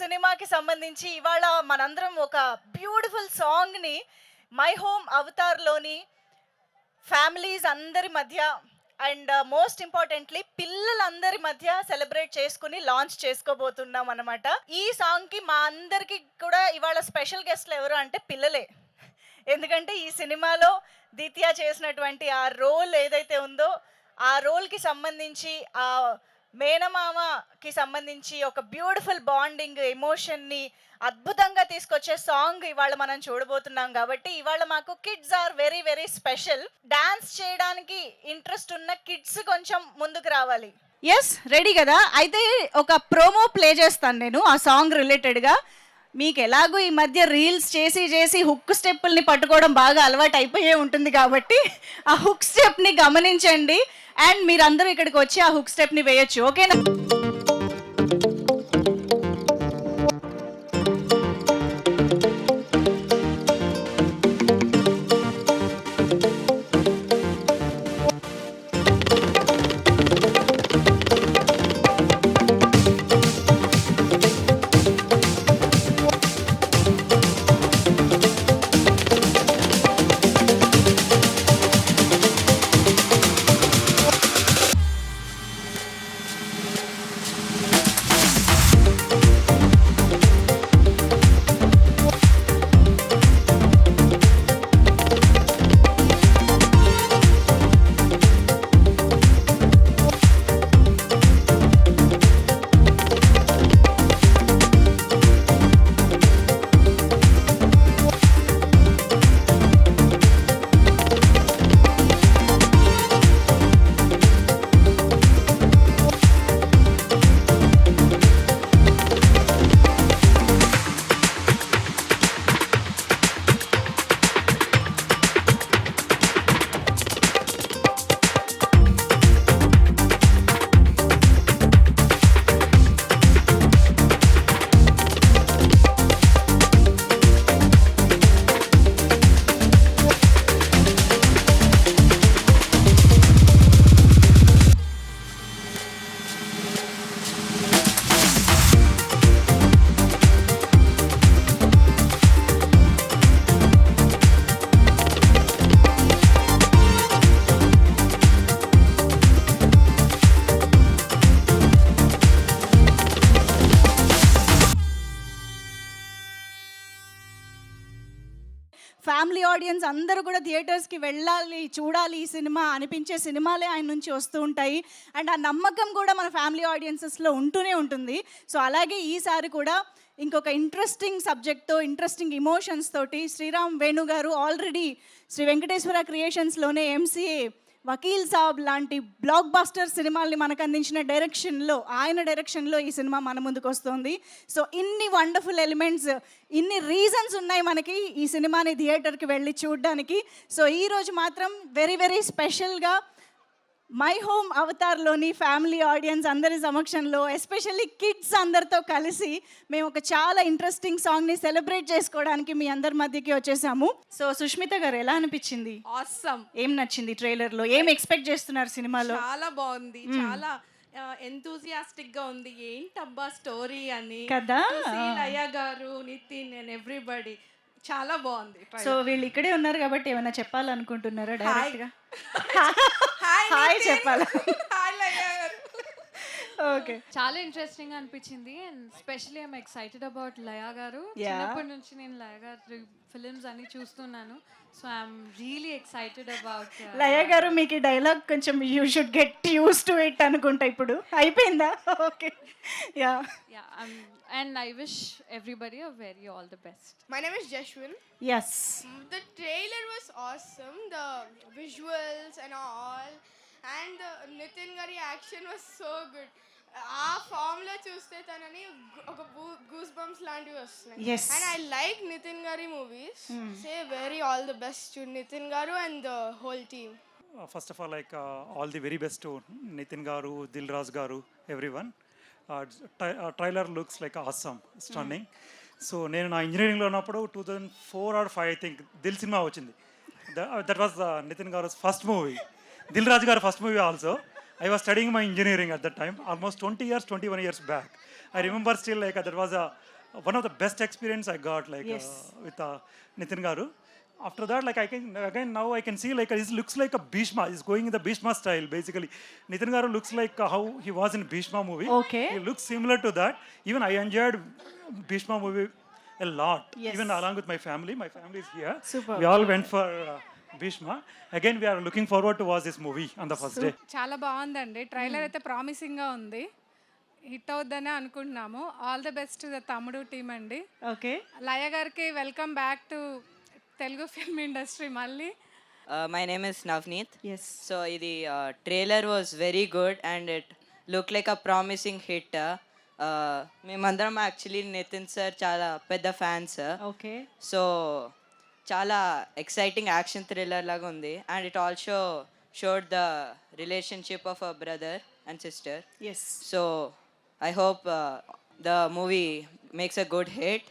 సినిమాకి సంబంధించి ఇవాళ మనందరం ఒక బ్యూటిఫుల్ సాంగ్ని మై హోమ్ అవతార్లోని ఫ్యామిలీస్ అందరి మధ్య అండ్ మోస్ట్ ఇంపార్టెంట్లీ పిల్లలందరి మధ్య సెలబ్రేట్ చేసుకుని లాంచ్ చేసుకోబోతున్నాం అనమాట. ఈ సాంగ్కి మా అందరికి కూడా ఇవాళ స్పెషల్ గెస్ట్లు ఎవరు అంటే పిల్లలే. ఎందుకంటే ఈ సినిమాలో దిత్య చేసినటువంటి ఆ రోల్ ఏదైతే ఉందో ఆ రోల్కి సంబంధించి ఆ మేనమామకి సంబంధించి ఒక బ్యూటిఫుల్ బాండింగ్ ఎమోషన్ని అద్భుతంగా తీసుకొచ్చే సాంగ్ ఇవాళ మనం చూడబోతున్నాం. కాబట్టి ఇవాళ మాకు kids are very very special. Dance చేయడానికి ఇంట్రెస్ట్ ఉన్న కిడ్స్ కొంచెం ముందుకు రావాలి. ఎస్, రెడీ కదా? అయితే ఒక ప్రోమో ప్లే చేస్తాను నేను ఆ సాంగ్ రిలేటెడ్గా. మీకు ఎలాగో ఈ మధ్య రీల్స్ చేసి చేసి హుక్ స్టెప్పుల్ని పట్టుకోవడం బాగా అలవాటు అయిపోయే ఉంటుంది కాబట్టి ఆ హుక్ స్టెప్ని గమనించండి అండ్ మీరందరూ ఇక్కడికి వచ్చి ఆ హుక్ స్టెప్ని వేయొచ్చు. ఓకేనా? ఫ్యామిలీ ఆడియన్స్ అందరూ కూడా థియేటర్స్కి వెళ్ళాలి, చూడాలి ఈ సినిమా అనిపించే సినిమాలే ఆయన నుంచి వస్తూ ఉంటాయి. అండ్ ఆ నమ్మకం కూడా మన ఫ్యామిలీ ఆడియన్సెస్లో ఉంటూనే ఉంటుంది. సో అలాగే ఈసారి కూడా ఇంకొక ఇంట్రెస్టింగ్ సబ్జెక్ట్తో, ఇంట్రెస్టింగ్ ఇమోషన్స్ తోటి శ్రీరామ్ వేణు గారు ఆల్రెడీ శ్రీ వెంకటేశ్వర క్రియేషన్స్లోనే ఎంసీఏ, వకీల్ సాబ్ లాంటి బ్లాక్ బాస్టర్ సినిమాల్ని మనకు అందించిన ఆయన డైరెక్షన్లో ఈ సినిమా మన ముందుకు వస్తుంది. సో ఇన్ని వండర్ఫుల్ ఎలిమెంట్స్, ఇన్ని రీజన్స్ ఉన్నాయి మనకి ఈ సినిమాని థియేటర్కి వెళ్ళి చూడడానికి. సో ఈరోజు మాత్రం వెరీ వెరీ స్పెషల్గా మై హోమ్ అవతార్లోని ఫ్యామిలీ ఆడియన్స్ అందరి సమక్షంలో, ఎస్పెషల్లీ కిడ్స్ అందరితో కలిసి మేము ఒక చాలా ఇంట్రెస్టింగ్ సాంగ్ని సెలబ్రేట్ చేసుకోవడానికి మీ అందరి మధ్యకి వచ్చేసాము. సో సుష్మిత గారు, ఎలా అనిపించింది? ఆసమ్. ఏం నచ్చింది ట్రైలర్లో? ఏం ఎక్స్పెక్ట్ చేస్తున్నారు సినిమాలో? చాలా బాగుంది, చాలా ఎంతూజియాస్టిక్ గా ఉంది. ఏంటబ్బా స్టోరీ అని కదా. లయ గారు, నితిన్ అండ్ ఎవ్రీబడి చాలా బాగుంది. సో వీళ్ళు ఇక్కడే ఉన్నారు కాబట్టి ఏమైనా చెప్పాలనుకుంటున్నారా డైరెక్ట్ గా? హాయ్ చెప్పాలా? హాయ్ లయ గారు. ఓకే, చాలా ఇంట్రెస్టింగ్ అనిపించింది and specially I'm excited about Laya గారు. చిన్నప్పటి నుంచి నేను లయ గారి ఫిలిమ్స్ అన్ని చూస్తున్నాను. So I'm really excited about Laya గారు. మీకు ఈ డైలాగ్ కొంచెం you should get use to it అనుకుంటా. ఇప్పుడు అయిపోయిందా? Okay, yeah. And I wish everybody a very all the best. My name is Jashwin. Yes. The trailer was awesome. The visuals and all. And Nitin Gari action was so good. ఆ form లో చూస్తే తనని ఒక goose bumps లాంటివి వస్తున్నాయి. Yes. And I like Nitin Gari movies. Say very all the best to Nitin Garu and the whole team. First of all, like all the very best to Nitin Garu, Dilraj Garu, everyone. Trailer looks like awesome, stunning. So నేను నా ఇంజనీరింగ్లో ఉన్నప్పుడు 2004 or 5 I think Dil cinema వచ్చింది. That was Nitin గారు first movie, Dil Raju గారు first movie also. I was studying my engineering at that time, almost 20 years, 21 years back. I remember still like that was one of the best experience I got like Yes. with Nitin Garu. After that, like I can again now I can see like it looks like a Bhishma. He's going in the Bhishma style basically. Nitin Garu looks like how he was in Bhishma movie. Okay. He looks similar to that. Even I enjoyed Bhishma movie a lot. Yes. Even along with my family. My family is here. Super. We all went for Bhishma. Again, we are looking forward to watch this movie on the first day. చాలా బాగుందండి trailer అయితే ప్రామిసింగ్గా ఉంది hit అవుద్దనే అనుకుంటున్నాము all the best the Thammudu team అండి okay. Laya గారికి welcome back to Telugu film industry మళ్ళీ My name is Navneet. Yes. So the trailer was very good and it looked like a promising hit. మేమందరం actually Nitin sir చాలా పెద్ద fans. Okay. So చాలా exciting action thriller లాగా ఉంది and it also showed the relationship of a brother and sister. Yes. So I hope the movie makes a good hit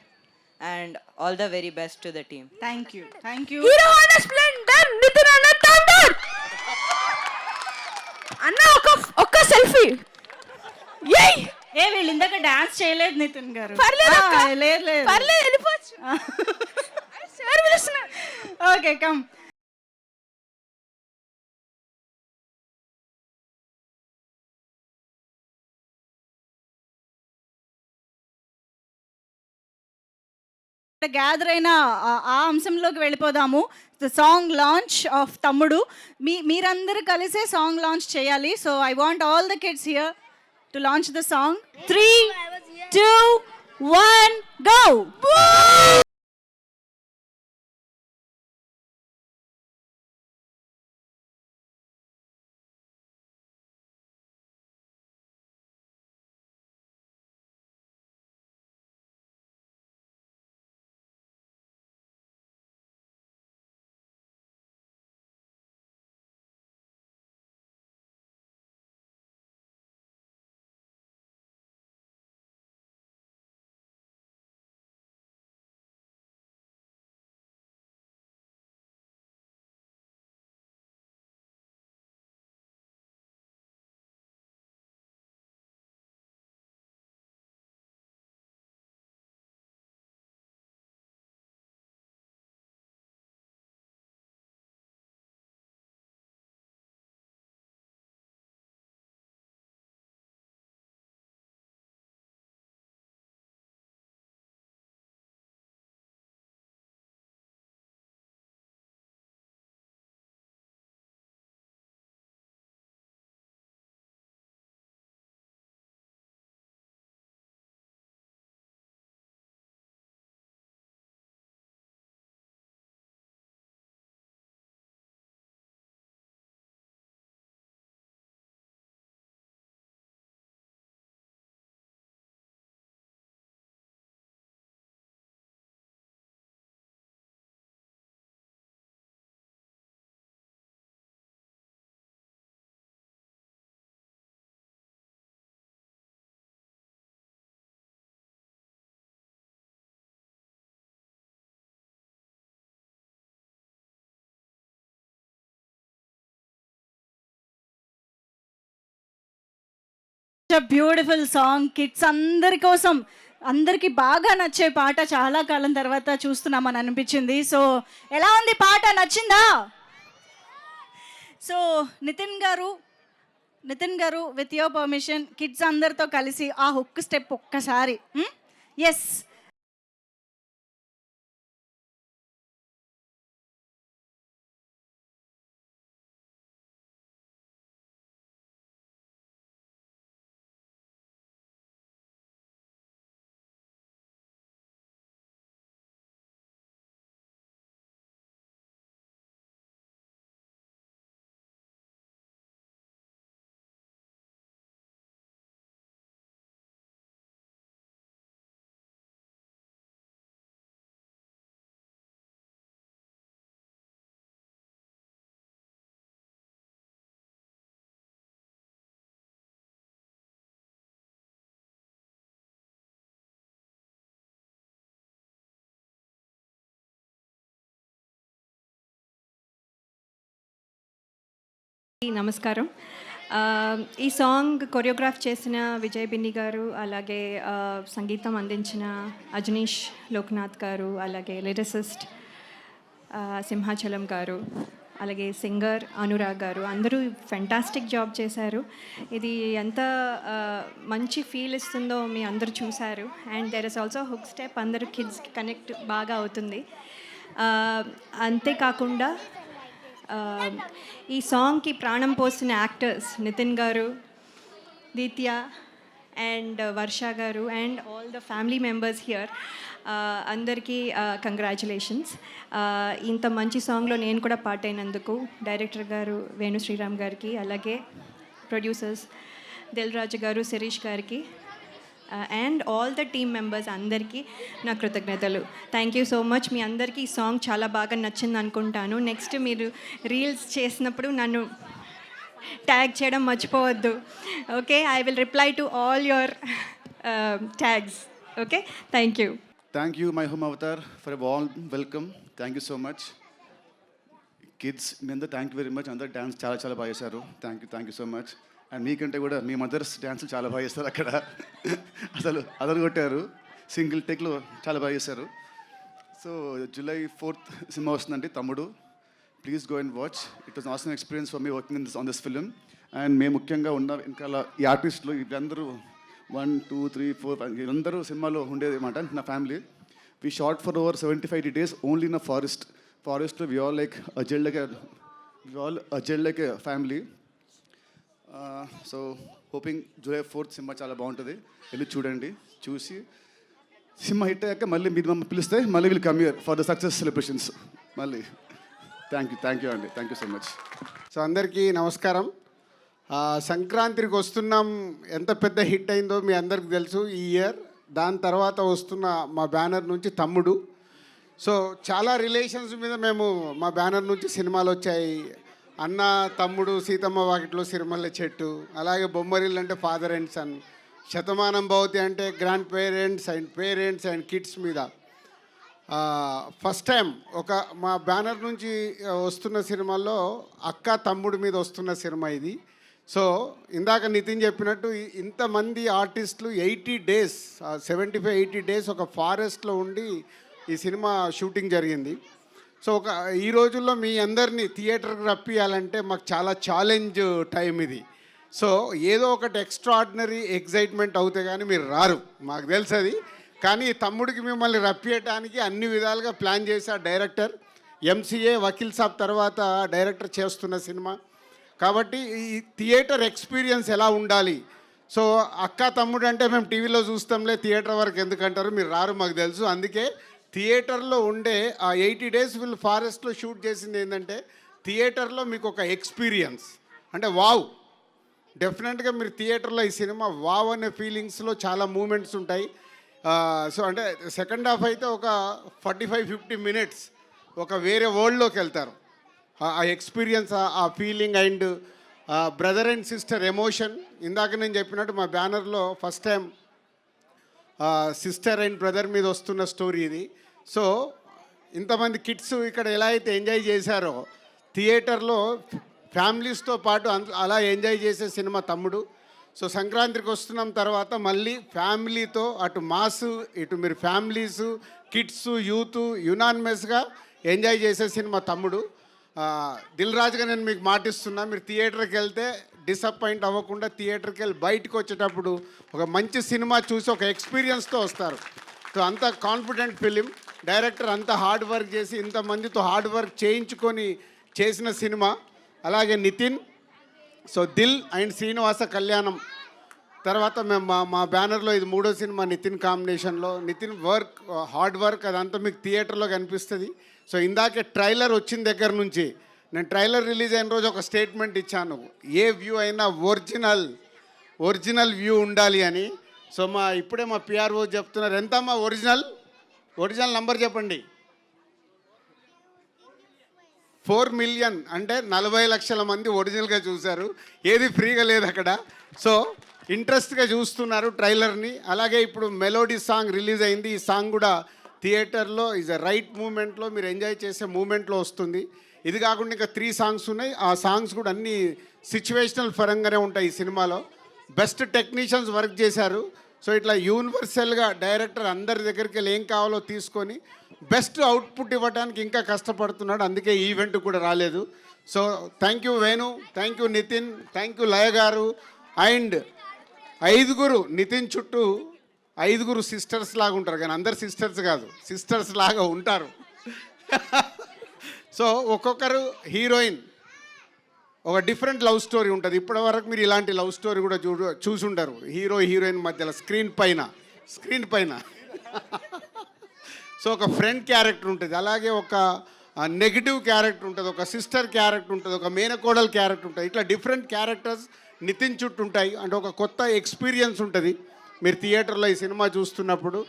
and all the very best to the team. Thank you. Thank you. అన్న ఒక్క selfie ఏ వీళ్ళు ఇందాక dance చేయలేదు నితిన్ గారు. పర్లేదు అక్క. లేదు లేదు. పర్లేదు వెళ్ళిపోవచ్చు సార్ పిలుస్తున్నారు. Okay come. గ్యాదర్ అయిన ఆ అంశంలోకి వెళ్ళిపోదాము. ద సాంగ్ లాంచ్ ఆఫ్ తమ్ముడు. మీరందరూ కలిసే సాంగ్ లాంచ్ చేయాలి. So I want all the kids here to launch the song. 3, 2, 1 go. Beautiful song kids అందరి కోసం అందరికి బాగా నచ్చే పాట చాలా కాలం తర్వాత చూస్తున్నామని అనిపించింది. సో ఎలా ఉంది పాట, నచ్చిందా? సో నితిన్ గారు విత్ యువర్ పర్మిషన్ కిడ్స్ అందరితో కలిసి ఆ హుక్ స్టెప్ ఒక్కసారి. ఎస్. నమస్కారం. ఈ సాంగ్ కొరియోగ్రాఫ్ చేసిన విజయ్ బిన్ని గారు, అలాగే సంగీతం అందించిన అజనీష్ లోక్నాథ్ గారు, అలాగే లిరిసిస్ట్ సింహాచలం గారు, అలాగే సింగర్ అనురాగ్ గారు, అందరూ ఫెంటాస్టిక్ జాబ్ చేశారు. ఇది ఎంత మంచి ఫీల్ ఇస్తుందో మీ అందరూ చూశారు. And there is also hook step, అందరూ కిడ్స్కి కనెక్ట్ బాగా అవుతుంది. అంతేకాకుండా ఈ సాంగ్కి ప్రాణం పోసిన యాక్టర్స్ నితిన్ గారు, దీత్య అండ్ వర్ష గారు and all the family members here, అందరికీ కంగ్రాచులేషన్స్. ఇంత మంచి సాంగ్లో నేను కూడా పార్ట్ అయినందుకు డైరెక్టర్ గారు వేణు శ్రీరామ్ గారికి, అలాగే ప్రొడ్యూసర్స్ దిల్ రాజు గారు, శిరీష్ గారికి and all the team members అందరికీ నా కృతజ్ఞతలు. Thank you so much. మీ అందరికీ ఈ సాంగ్ చాలా బాగా నచ్చింది అనుకుంటాను. నెక్స్ట్ మీరు రీల్స్ చేసినప్పుడు నన్ను ట్యాగ్ చేయడం మర్చిపోవద్దు. Okay, I will reply to all your tags. Okay, thank you. Thank you, My Home Avatar, for a warm welcome. Thank you so much. Kids, మీ అందరూ థ్యాంక్ యూ వెరీ మచ్. అందరు dance చాలా చాలా బాగా చేశారు. Thank you so much. And మీకంటే కూడా మీ mothers డ్యాన్సులు చాలా బాగా చేస్తారు. అక్కడ అసలు అదరు కొట్టారు. సింగిల్ టేక్లో చాలా బాగా చేశారు. సో July 4th సినిమా వస్తుందండి, తమ్ముడు. Please go and watch. It was awesome experience for me working on this film. And మేము ముఖ్యంగా ఉన్న ఇంకా ఈ ఆర్టిస్టులు వీళ్ళందరూ 1, 2, 3, 4 వీళ్ళందరూ సినిమాలో ఉండేది అనమాట. నా family we shot for over 75 days only in a ఫారెస్ట్లో. వి ఆల్ లైక్ అజెడ్ like a family. So hoping July 4th సినిమా చాలా బాగుంటుంది. వెళ్ళి చూడండి. చూసి సినిమా హిట్ అయ్యాక మళ్ళీ మీరు మమ్మల్ని పిలిస్తే మళ్ళీ will come here for the success celebrations మళ్ళీ. థ్యాంక్ యూ అండి. Thank you so much. So అందరికీ నమస్కారం. సంక్రాంతికి వస్తున్నాం ఎంత పెద్ద హిట్ అయిందో మీ అందరికి తెలుసు ఈ ఇయర్. దాని తర్వాత వస్తున్న మా బ్యానర్ నుంచి తమ్ముడు. సో చాలా రిలేషన్స్ మీద మేము మా బ్యానర్ నుంచి సినిమాలు వచ్చాయి. అన్న, తమ్ముడు, సీతమ్మ వాకిట్లో సిరిమల్లె చెట్టు, అలాగే బొమ్మరిల్లు అంటే father and sun, Shatamanam Bhavati అంటే గ్రాండ్ పేరెంట్స్ అండ్ కిడ్స్ మీద. ఫస్ట్ టైం మా బ్యానర్ నుంచి వస్తున్న సినిమాల్లో అక్క తమ్ముడు మీద వస్తున్న సినిమా ఇది. సో ఇందాక నితిన్ చెప్పినట్టు ఇంతమంది ఆర్టిస్టులు 80 days 75-80 days ఒక ఫారెస్ట్లో ఉండి ఈ సినిమా షూటింగ్ జరిగింది. సో ఈ రోజుల్లో మీ అందరినీ థియేటర్కి రప్పియాలంటే మాకు చాలా ఛాలెంజ్ టైం ఇది. సో ఏదో ఒకటి ఎక్స్ట్రాడినరీ ఎగ్జైట్మెంట్ అవుతే కానీ మీరు రారు, మాకు తెలుసు అది. కానీ తమ్ముడికి మిమ్మల్ని రప్పియటానికి అన్ని విధాలుగా ప్లాన్ చేసే డైరెక్టర్. MCA వకీల్ సాబ్ తర్వాత డైరెక్టర్ చేస్తున్న సినిమా కాబట్టి ఈ థియేటర్ ఎక్స్పీరియన్స్ ఎలా ఉండాలి. సో అక్క తమ్ముడు అంటే మేము టీవీలో చూస్తాంలే, థియేటర్ వరకు ఎందుకంటారు, మీరు రారు మాకు తెలుసు. అందుకే థియేటర్లో ఉండే ఆ 80 days వీళ్ళు ఫారెస్ట్లో షూట్ చేసింది ఏంటంటే థియేటర్లో మీకు ఒక ఎక్స్పీరియన్స్ అంటే వావ్. డెఫినెట్గా మీరు థియేటర్లో ఈ సినిమా వావ్ అనే ఫీలింగ్స్లో చాలా మూమెంట్స్ ఉంటాయి. సో అంటే సెకండ్ హాఫ్ అయితే ఒక 45-50 minutes ఒక వేరే వరల్డ్లోకి వెళ్తారు. ఆ ఎక్స్పీరియన్స్, ఆ feeling and brother and sister emotion. ఇందాక నేను చెప్పినట్టు మా బ్యానర్లో first time sister and brother మీద వస్తున్న స్టోరీ ఇది. సో ఇంతమంది కిడ్స్ ఇక్కడ ఎలా అయితే ఎంజాయ్ చేశారో థియేటర్లో ఫ్యామిలీస్తో పాటు అలా ఎంజాయ్ చేసే సినిమా తమ్ముడు. సో సంక్రాంతికి వస్తున్నాం తర్వాత మళ్ళీ ఫ్యామిలీతో అటు మాస్ ఇటు మీరు ఫ్యామిలీసు కిడ్స్ యూత్ యునానిమస్గా ఎంజాయ్ చేసే సినిమా తమ్ముడు. దిల్ రాజుగా నేను మీకు మాటిస్తున్నా, మీరు థియేటర్కి వెళ్తే డిసప్పాయింట్ అవ్వకుండా థియేటర్కి వెళ్ళి బయటకు వచ్చేటప్పుడు ఒక మంచి సినిమా చూసి ఒక ఎక్స్పీరియన్స్తో వస్తారు. సో అంత కాన్ఫిడెంట్ ఫిలిం. డైరెక్టర్ అంత హార్డ్ వర్క్ చేసి ఇంతమందితో హార్డ్ వర్క్ చేయించుకొని చేసిన సినిమా. అలాగే నితిన్. సో దిల్ అండ్ శ్రీనివాస కళ్యాణం తర్వాత మేము మా బ్యానర్లో ఇది 3వ సినిమా నితిన్ కాంబినేషన్లో. నితిన్ వర్క్ హార్డ్ వర్క్ అదంతా మీకు థియేటర్లో కనిపిస్తుంది. సో ఇందాకే ట్రైలర్ వచ్చిన దగ్గర నుంచి నేను ట్రైలర్ రిలీజ్ అయిన రోజు ఒక స్టేట్మెంట్ ఇచ్చాను, ఏ వ్యూ అయినా ఒరిజినల్ వ్యూ ఉండాలి అని. సో ఇప్పుడే మా PRO చెప్తున్నారు, ఎంతమ్మా ఒరిజినల్ నంబర్ చెప్పండి. 4 million అంటే 40 లక్షల మంది ఒరిజినల్గా చూశారు. ఏది ఫ్రీగా లేదు అక్కడ. సో ఇంట్రెస్ట్గా చూస్తున్నారు ట్రైలర్ని. అలాగే ఇప్పుడు మెలోడీ సాంగ్ రిలీజ్ అయింది. ఈ సాంగ్ కూడా థియేటర్లో ఈజ్ అ రైట్ మూమెంట్లో మీరు ఎంజాయ్ చేసే మూమెంట్లో వస్తుంది. ఇది కాకుండా ఇంకా 3 సాంగ్స్ ఉన్నాయి. ఆ సాంగ్స్ కూడా అన్ని సిచ్యువేషనల్ పరంగానే ఉంటాయి ఈ సినిమాలో. బెస్ట్ టెక్నీషియన్స్ వర్క్ చేశారు. సో ఇట్లా యూనివర్సల్గా డైరెక్టర్ అందరి దగ్గరికి వెళ్ళి ఏం కావాలో తీసుకొని బెస్ట్ అవుట్పుట్ ఇవ్వడానికి ఇంకా కష్టపడుతున్నాడు. అందుకే ఈ ఈవెంట్ కూడా రాలేదు. So thank you Venu, thank you Nitin, thank you Laya గారు. అండ్ 5 నితిన్ చుట్టూ 5 సిస్టర్స్ లాగా ఉంటారు, కానీ అందరు సిస్టర్స్ కాదు, సిస్టర్స్ లాగా ఉంటారు. సో ఒక్కొక్కరు హీరోయిన్ ఒక డిఫరెంట్ లవ్ స్టోరీ ఉంటుంది. ఇప్పటివరకు మీరు ఇలాంటి లవ్ స్టోరీ కూడా చూసుంటారు హీరో హీరోయిన్ మధ్యలో స్క్రీన్ పైన. సో ఒక ఫ్రెండ్ క్యారెక్టర్ ఉంటుంది, అలాగే ఒక నెగిటివ్ క్యారెక్టర్ ఉంటుంది, ఒక సిస్టర్ క్యారెక్టర్ ఉంటుంది, ఒక మేనకోడల్ క్యారెక్టర్ ఉంటుంది. ఇట్లా డిఫరెంట్ క్యారెక్టర్స్ నితిన్ చుట్టూ ఉంటాయి. అంటే ఒక కొత్త ఎక్స్పీరియన్స్ ఉంటుంది మీరు థియేటర్లో ఈ సినిమా చూస్తున్నప్పుడు.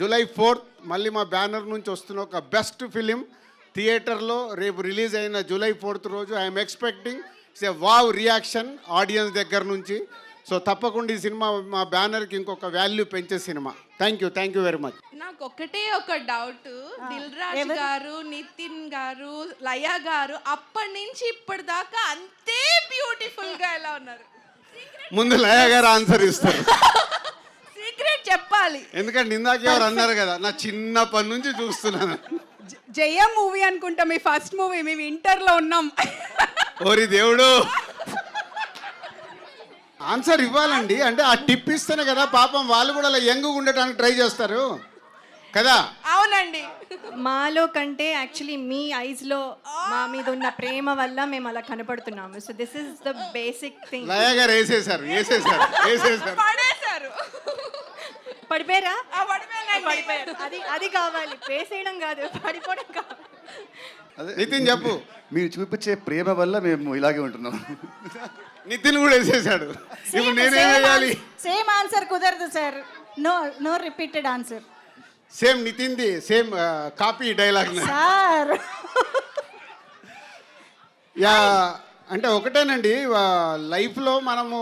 July 4th మళ్ళీ మా బ్యానర్ నుంచి వస్తున్న ఒక బెస్ట్ ఫిలిం థియేటర్లో రేపు రిలీజ్ అయిన July 4th రోజు I'm expecting a wow reaction audience దగ్గర నుంచి. సో తప్పకుండా ఈ సినిమా మా బ్యానర్కి ఇంకొక వాల్యూ పెంచే cinema. Thank you very much. నాకు ఒకటే ఒక డౌట్, దిల్ రాజు గారు, నితిన్ గారు, లయ గారు అప్పటి నుంచి ఇప్పటిదాకా అంతే బ్యూటిఫుల్ గా ఎలా ఉన్నారు? ముందు లయ గారు ఆన్సర్ ఇస్తారు. సీక్రెట్ చెప్పాలి. ఎందుకంటే ఇందాక ఎవరు అన్నారు కదా, నా చిన్నప్పటి నుంచి చూస్తున్నాను. జయం మూవీ అనుకుంటా మీ ఫస్ట్ మూవీ, మేము ఇంటర్లో ఉన్నాం. ఓరి దేవుడు, ఆన్సర్ ఇవ్వాలండి. అంటే ఆ టిప్ ఇస్తేనే కదా పాపం వాళ్ళు కూడా అలా యంగ్గా ఉండటానికి ట్రై చేస్తారు కదా. అవునండి. మాలో కంటే యాక్చువల్లీ మీ ఐస్లో మా మీద ఉన్న ప్రేమ వల్ల మేము అలా కనపడుతున్నాము. So this is the basic thing. Laya గారు వేసేసారు. పడేశారు. పడిపోయారా? పడిపోయారు. అది కావాలి, వేసేయడం కాదు, పడిపోవడం కావాలి. నితిన్ చెప్పు. మీరు చూపించే ప్రేమ వల్ల మేము ఇలాగే ఉంటున్నాం. నితిన్ కూడా వేసేసాడు. ఇప్పుడు నేనేం చేయాలి? సేమ్ ఆన్సర్ కుదరదు sir. No repeated answer. Same నితిన్ది same copy dialogue sir. Yeah, అంటే ఒకటేనండి, లైఫ్లో మనము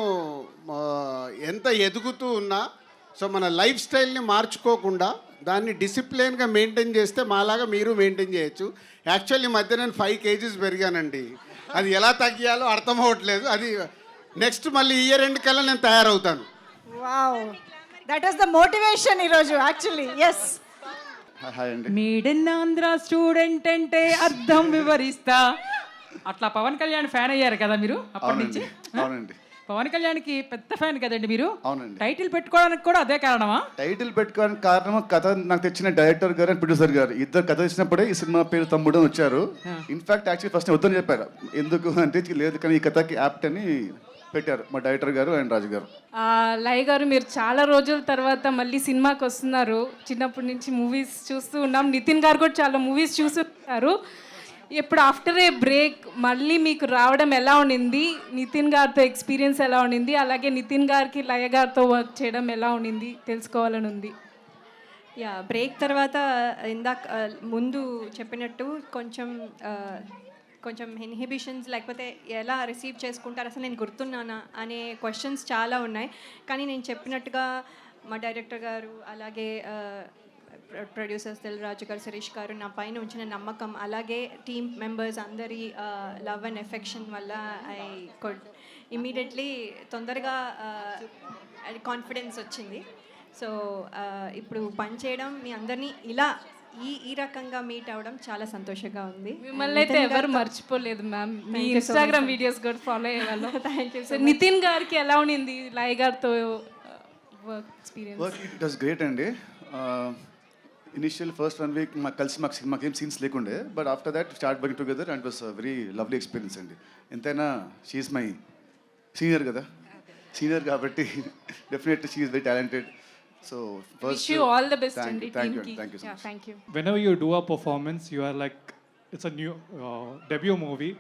ఎంత ఎదుగుతూ ఉన్నా సో మన లైఫ్ స్టైల్ని మార్చుకోకుండా దాన్ని డిసిప్లిన్గా మెయింటైన్ చేస్తే మాలాగా మీరు మెయింటైన్ చేయొచ్చు. యాక్చువల్లీ ఈ మధ్య నేను 5 kgs పెరిగానండి. అది ఎలా తగ్గియాలో అర్థం అవ్వట్లేదు. అది నెక్స్ట్ మళ్ళీ ఇయర్ ఎండ్ కల్లా నేను తయారవుతాను. Wow, that is the motivation ఈరోజు యాక్చువల్లీ. ఎస్. హాయ్ అండి. మీడిన్ ఆంధ్ర స్టూడెంట్ అంటే అర్థం వివరిస్తా. అట్లా పవన్ కళ్యాణ్ ఫ్యాన్ అయ్యారు కదా మీరు అప్పటి నుంచి? అవునండి. పవన్ కళ్యాణ్కి పెద్ద ఫ్యాన్ కదండి మీరు? అవునండి. టైటిల్ పెట్టుకోవడానికి కూడా అదే కారణమా? టైటిల్ పెట్టుకోవడానికి కారణం కథ నాకు తెచ్చిన డైరెక్టర్ గారు అండ్ ప్రొడ్యూసర్ గారు ఇద్దరు కథ ఇచ్చినప్పుడే ఈ సినిమా పేరు తమ్ముడు అని వచ్చారు. ఇన్ఫాక్ట్ యాక్చువల్లీ ఫస్ట్ వద్దని చెప్పారు. ఎందుకు అంటే లేదు కానీ ఈ కథకి యాప్ట్ అని పెట్టారు మా డైరెక్టర్ గారు అండ్ రాజు గారు. లయ గారు, మీరు చాలా రోజుల తర్వాత మళ్ళీ సినిమాకి వస్తున్నారు. చిన్నప్పటి నుంచి మూవీస్ చూస్తూ ఉన్నాం. నితిన్ గారు కూడా చాలా మూవీస్ చూస్తున్నారు. ఇప్పుడు ఆఫ్టర్ ఏ బ్రేక్ మళ్ళీ మీకు రావడం ఎలా ఉండింది? నితిన్ గారితో ఎక్స్పీరియన్స్ ఎలా ఉండింది? అలాగే నితిన్ గారికి లయ గారితో వర్క్ చేయడం ఎలా ఉండింది తెలుసుకోవాలని ఉంది. యా, బ్రేక్ తర్వాత ఇందాక ముందు చెప్పినట్టు కొంచెం ఇన్హిబిషన్స్, లేకపోతే ఎలా రిసీవ్ చేసుకుంటారు, అసలు నేను గుర్తున్నానా అనే క్వశ్చన్స్ చాలా ఉన్నాయి. కానీ నేను చెప్పినట్టుగా మా డైరెక్టర్ గారు, అలాగే ప్రొడ్యూసర్స్ దిల్ రాజు గారు, శిరీష్ గారు నా పైన ఉంచిన నమ్మకం, అలాగే టీమ్ మెంబర్స్ అందరి లవ్ అండ్ ఎఫెక్షన్ వల్ల ఐ కుడ్ ఇమీడియట్లీ తొందరగా కాన్ఫిడెన్స్ వచ్చింది. సో ఇప్పుడు పని చేయడం, మీ అందరినీ ఇలా ఈ రకంగా మీట్ అవ్వడం చాలా సంతోషంగా ఉంది. మిమ్మల్ని అయితే ఎవరు మర్చిపోలేదు మ్యామ్. మీ ఇన్స్టాగ్రామ్ వీడియోస్ కూడా ఫాలో అయ్యేవాళ్ళం. Thank you. సో నితిన్ గారికి ఎలా ఉండింది లయ గారితో work experience? It was great అండి. ఇనిషియల్ ఫస్ట్ 1 week మాకు ఏం సీన్స్ లేకుండే, but after that start working together and it was very lovely experience అండి. ఎంతైనా షీఈస్ మై సీనియర్ కదా, సీనియర్ కాబట్టి definitely she is very talented. So wish you all the best and thank you so yeah, much. thank you. Whenever you do a performance, you are like, it's a new debut movie,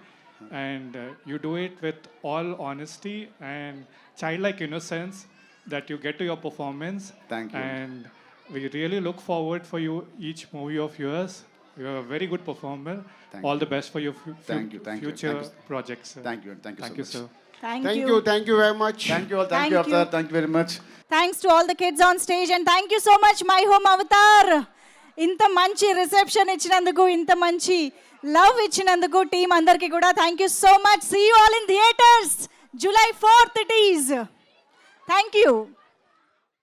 and you do it with all honesty and childlike innocence that you get to your performance. Thank you. And we really look forward for you each movie of yours. You are a very good performer. All the best for your future projects. Sir. Thank you so much. Sir. Thank thank you you very much. Thank you all. Thank you Avatar. Thank you very much. Thanks to all the kids on stage and thank you so much My Home Avatar. ఇంత మంచి reception ఇచ్చినందుకు, ఇంత మంచి love ఇచ్చినందుకు team అందరికీ కూడా thank you so much. See you all in theatres July 4th it is. Thank you.